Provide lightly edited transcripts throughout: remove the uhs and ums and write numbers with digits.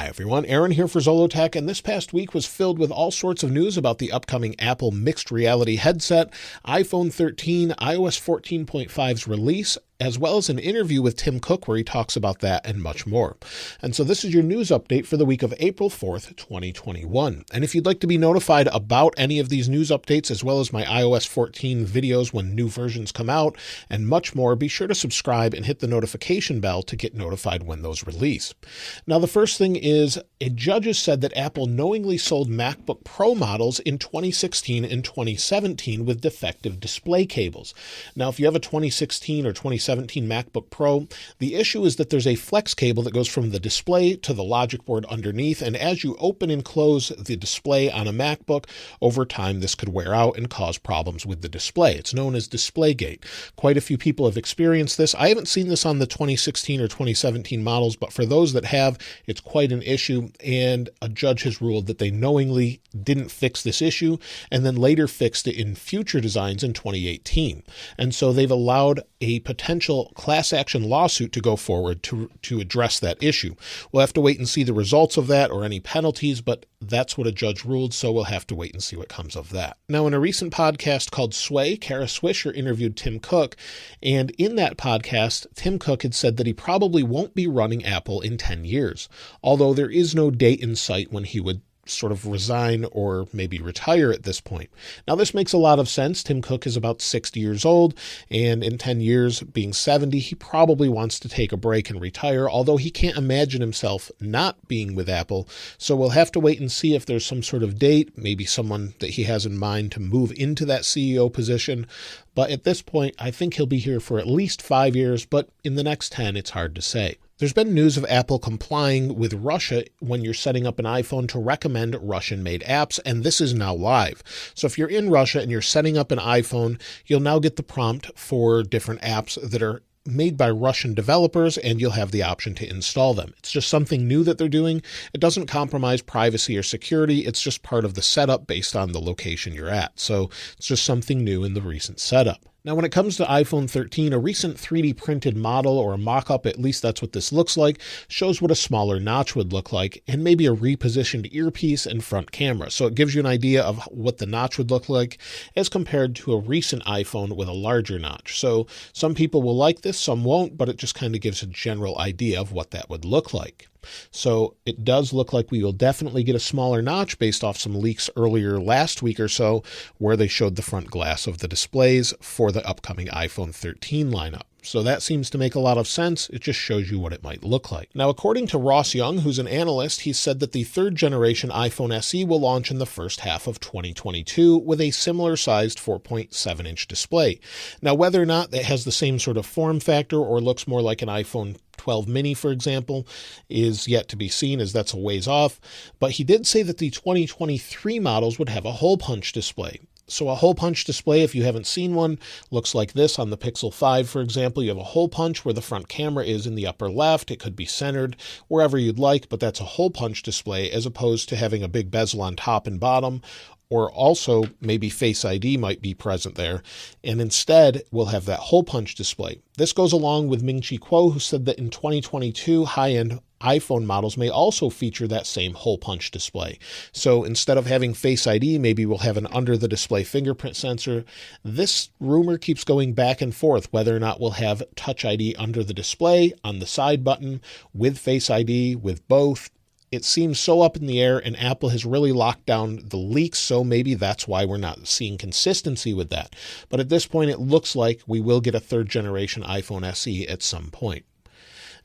everyone, Aaron here for Zollotech, and this past week was filled with all sorts of news about the upcoming Apple mixed reality headset, iPhone 13, iOS 14.5's release, as well as an interview with Tim Cook where he talks about that and much more. And so this is your news update for the week of April 4th, 2021. And if you'd like to be notified about any of these news updates, as well as my iOS 14 videos when new versions come out, and much more, be sure to subscribe and hit the notification bell to get notified when those release. Now, the first thing is, a judge has said that Apple knowingly sold MacBook Pro models in 2016 and 2017 with defective display cables. Now, if you have a 2016 or 2017 MacBook Pro, the issue is that there's a flex cable that goes from the display to the logic board underneath, and as you open and close the display on a MacBook, over time this could wear out and cause problems with the display. It's known as DisplayGate. Quite a few people have experienced this. I haven't seen this on the 2016 or 2017 models, but for those that have, it's quite an issue, and a judge has ruled that they knowingly didn't fix this issue and then later fixed it in future designs in 2018. And so they've allowed a potential class action lawsuit to go forward to address that issue. We'll have to wait and see the results of that or any penalties, but that's what a judge ruled, so we'll have to wait and see what comes of that. Now, in a recent podcast called Sway, Kara Swisher interviewed Tim Cook, and in that podcast, Tim Cook had said that he probably won't be running Apple in 10 years, although there is no date in sight when he would sort of resign or maybe retire at this point. Now, this makes a lot of sense. Tim Cook is about 60 years old, and in 10 years, being 70, he probably wants to take a break and retire, although he can't imagine himself not being with Apple. So we'll have to wait and see if there's some sort of date, maybe someone that he has in mind to move into that CEO position. But at this point, I think he'll be here for at least 5 years, but in the next 10, it's hard to say. There's been news of Apple complying with Russia when you're setting up an iPhone to recommend Russian-made apps, and this is now live. So if you're in Russia and you're setting up an iPhone, you'll now get the prompt for different apps that are made by Russian developers, and you'll have the option to install them. It's just something new that they're doing. It doesn't compromise privacy or security. It's just part of the setup based on the location you're at. So it's just something new in the recent setup. Now, when it comes to iPhone 13, a recent 3D printed model or a mock-up, at least that's what this looks like, shows what a smaller notch would look like, and maybe a repositioned earpiece and front camera. So it gives you an idea of what the notch would look like as compared to a recent iPhone with a larger notch. So some people will like this, some won't, but it just kind of gives a general idea of what that would look like. So it does look like we will definitely get a smaller notch based off some leaks earlier last week or so where they showed the front glass of the displays for the upcoming iPhone 13 lineup. So that seems to make a lot of sense. It just shows you what it might look like. Now, according to Ross Young, who's an analyst, he said that the third generation iPhone SE will launch in the first half of 2022 with a similar sized 4.7-inch display. Now, whether or not it has the same sort of form factor or looks more like an iPhone 12 mini, for example, is yet to be seen, as that's a ways off. But he did say that the 2023 models would have a hole punch display. So a hole punch display, if you haven't seen one, looks like this on the Pixel 5, for example. You have a hole punch where the front camera is in the upper left. It could be centered wherever you'd like, but that's a hole punch display as opposed to having a big bezel on top and bottom, or also maybe Face ID might be present there. And instead, we'll have that hole punch display. This goes along with Ming Chi Kuo, who said that in 2022, high-end iPhone models may also feature that same hole punch display. So instead of having Face ID, maybe we'll have an under-the-display fingerprint sensor. This rumor keeps going back and forth, whether or not we'll have Touch ID under the display, on the side button, with Face ID, with both. It seems so up in the air, and Apple has really locked down the leaks, so maybe that's why we're not seeing consistency with that. But at this point, it looks like we will get a third-generation iPhone SE at some point.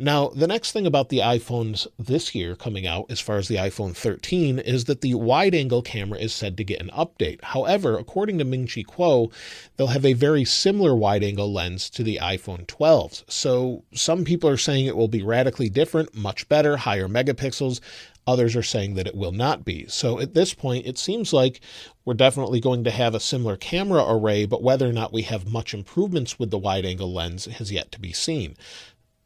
Now, the next thing about the iPhones this year coming out, as far as the iPhone 13, is that the wide-angle camera is said to get an update. However, according to Ming Chi Kuo, they'll have a very similar wide-angle lens to the iPhone 12s. So some people are saying it will be radically different, much better, higher megapixels. Others are saying that it will not be. So at this point, it seems like we're definitely going to have a similar camera array, but whether or not we have much improvements with the wide-angle lens has yet to be seen.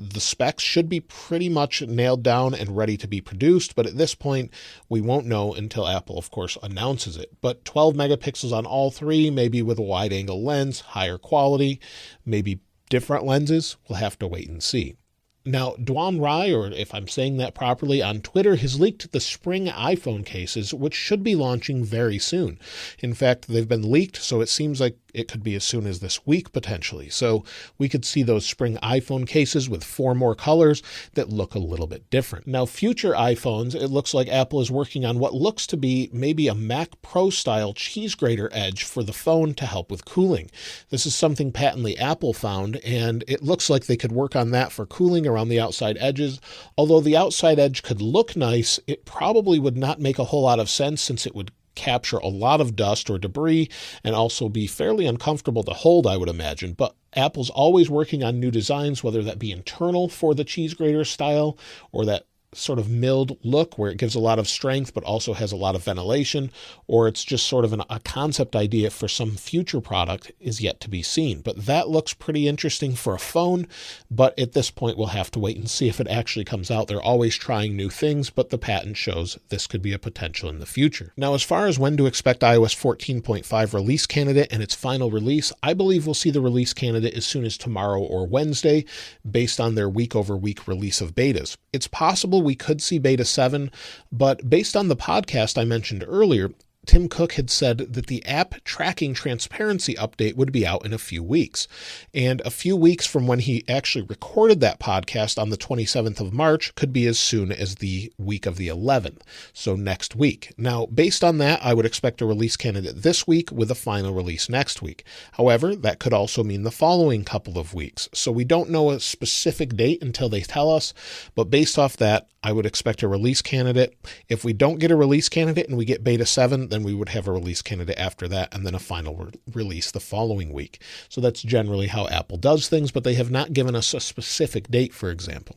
The specs should be pretty much nailed down and ready to be produced, but at this point, we won't know until Apple, of course, announces it. But 12 megapixels on all three, maybe with a wide-angle lens, higher quality, maybe different lenses. We'll have to wait and see. Now, Duan Rai, or if I'm saying that properly, on Twitter has leaked the spring iPhone cases, which should be launching very soon. In fact, they've been leaked, so it seems like it could be as soon as this week, potentially. So we could see those spring iPhone cases with 4 more colors that look a little bit different. Now, future iPhones, it looks like Apple is working on what looks to be maybe a Mac Pro style cheese grater edge for the phone to help with cooling. This is something patently Apple found, and it looks like they could work on that for cooling around the outside edges. Although the outside edge could look nice, it probably would not make a whole lot of sense since it would capture a lot of dust or debris and also be fairly uncomfortable to hold, I would imagine. But Apple's always working on new designs, whether that be internal for the cheese grater style or that sort of milled look where it gives a lot of strength but also has a lot of ventilation, or it's just sort of a concept idea for some future product is yet to be seen. But that looks pretty interesting for a phone, but at this point we'll have to wait and see if it actually comes out. They're always trying new things, but the patent shows this could be a potential in the future. Now, as far as when to expect iOS 14.5 release candidate and its final release, I believe we'll see the release candidate as soon as tomorrow or Wednesday based on their week-over-week release of betas. It's possible we could see beta 7, but based on the podcast I mentioned earlier, Tim Cook had said that the app tracking transparency update would be out in a few weeks. And a few weeks from when he actually recorded that podcast on the 27th of March could be as soon as the week of the 11th, so next week. Now, based on that, I would expect a release candidate this week with a final release next week. However, that could also mean the following couple of weeks. So we don't know a specific date until they tell us, but based off that, I would expect a release candidate. If we don't get a release candidate and we get beta 7, then we would have a release candidate after that and then a final release the following week. So that's generally how Apple does things, but they have not given us a specific date, for example.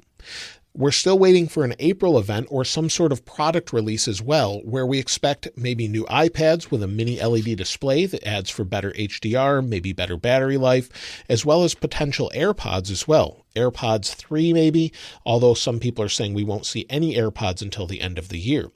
We're still waiting for an April event or some sort of product release as well, where we expect maybe new iPads with a mini LED display that adds for better HDR, maybe better battery life, as well as potential AirPods as well. AirPods 3 maybe, although some people are saying we won't see any AirPods until the end of the year.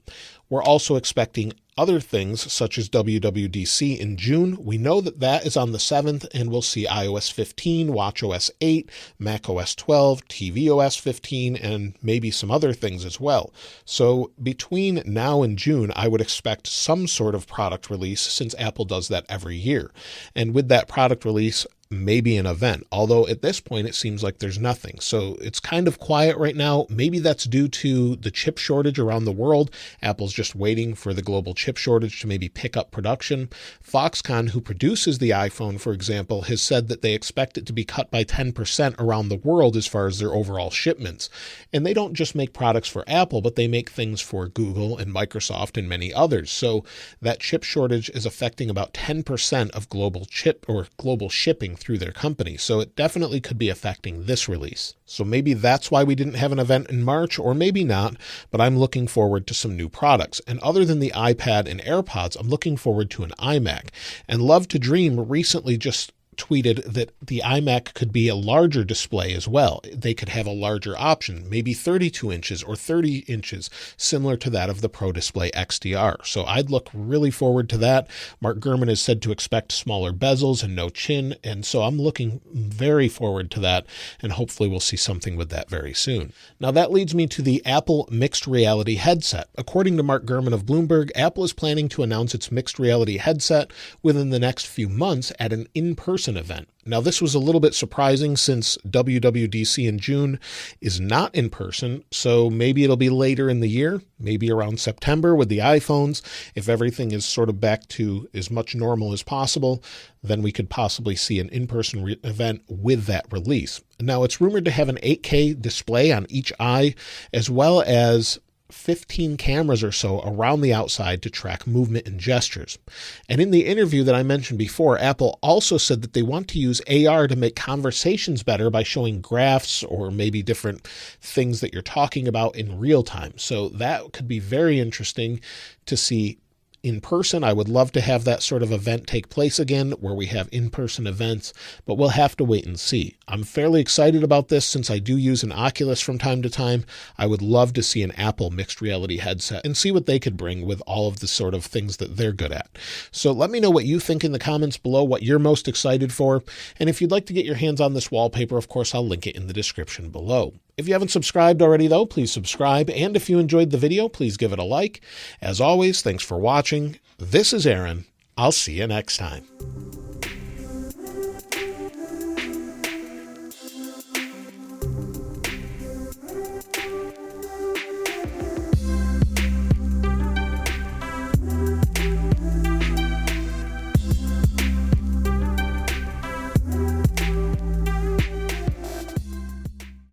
We're also expecting other things such as WWDC in June. We know that that is on the 7th, and we'll see iOS 15, watchOS 8, macOS 12, tvOS 15, and maybe some other things as well. So between now and June, I would expect some sort of product release since Apple does that every year. And with that product release, maybe an event, although at this point it seems like there's nothing. So it's kind of quiet right now. Maybe that's due to the chip shortage around the world. Apple's just waiting for the global chip shortage to maybe pick up production. Foxconn, who produces the iPhone, for example, has said that they expect it to be cut by 10% around the world as far as their overall shipments. And they don't just make products for Apple, but they make things for Google and Microsoft and many others. So that chip shortage is affecting about 10% of global shipping through their company. So it definitely could be affecting this release. So maybe that's why we didn't have an event in March, or maybe not, but I'm looking forward to some new products. And other than the iPad and AirPods, I'm looking forward to an iMac. And Love to Dream recently just tweeted that the iMac could be a larger display as well. They could have a larger option, maybe 32 inches or 30 inches, similar to that of the Pro Display XDR. So I'd look really forward to that. Mark Gurman is said to expect smaller bezels and no chin, and so I'm looking very forward to that, and hopefully we'll see something with that very soon. Now that leads me to the Apple mixed reality headset. According to Mark Gurman of Bloomberg, Apple is planning to announce its mixed reality headset within the next few months at an in-person event. Now, this was a little bit surprising since WWDC in June is not in person, so maybe it'll be later in the year, maybe around September with the iPhones. If everything is sort of back to as much normal as possible, then we could possibly see an in-person event with that release. Now, it's rumored to have an 8K display on each eye, as well as 15 cameras or so around the outside to track movement and gestures. And in the interview that I mentioned before, Apple also said that they want to use AR to make conversations better by showing graphs or maybe different things that you're talking about in real time. So that could be very interesting to see in person. I would love to have that sort of event take place again where we have in-person events, but we'll have to wait and see. I'm fairly excited about this since I do use an Oculus from time to time. I would love to see an Apple mixed reality headset and see what they could bring with all of the sort of things that they're good at. So let me know what you think in the comments below, what you're most excited for. And if you'd like to get your hands on this wallpaper, of course, I'll link it in the description below. If you haven't subscribed already, though, please subscribe. And if you enjoyed the video, please give it a like. As always, thanks for watching. This is Aaron. I'll see you next time.